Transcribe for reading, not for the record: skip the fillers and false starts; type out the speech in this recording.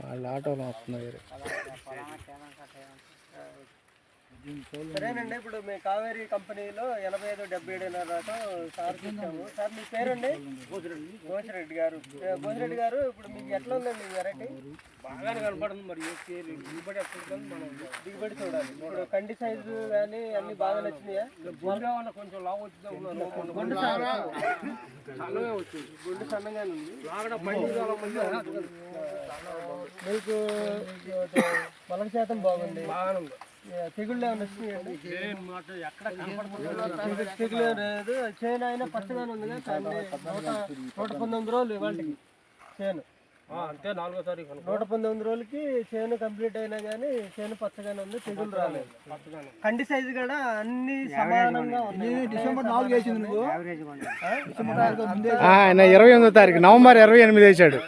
వాళ్ళ ఆటోలో వస్తున్నారు. సరేనండి, ఇప్పుడు మీ కావేరీ కంపెనీలో 85-77 రకం సార్ ఇచ్చాము. సార్ మీ పేరండి? భోజిరెడ్డి గారు. భోజిరెడ్డి గారు, ఇప్పుడు మీకు ఎట్లా ఉందండి వెరైటీ? బాగానే కనపడుతుంది. మరి దిగుబడి ఎట్లా మనం దిగుబడి చూడాలి. ఇప్పుడు కండి సైజు కానీ అన్ని బాగా నచ్చినాయా? కొంచెం లావు వచ్చిందా ఉన్నారు. గుండు సన్నగా వచ్చింది. గుండు సన్నగానే ఉంది. లాగడ బండి మీకు మొలక శాతం బాగుంది. బాగానే ఉంది. తెగుళ్ళు ఏమైనా వచ్చినాయండి? ఎక్కడ కనపడుతుంది. తెగులు లేదు. చేను అయినా పచ్చగానే ఉంది కదా. 119 రోజులు ఇవాళకి చేను. అంతే 4వ తారీఖు 119 రోజులకి చేను కంప్లీట్ అయినా కానీ చేను పచ్చగానే ఉంది, తెగులు రాలేదు. కండి సైజు కూడా అన్ని సమానంగా ఉన్నాయి. డిసెంబర్ 4 వేసింది నువ్వు. ఆ? ఆయన 28వ తారీఖు నవంబర్ 28 వేసాడు.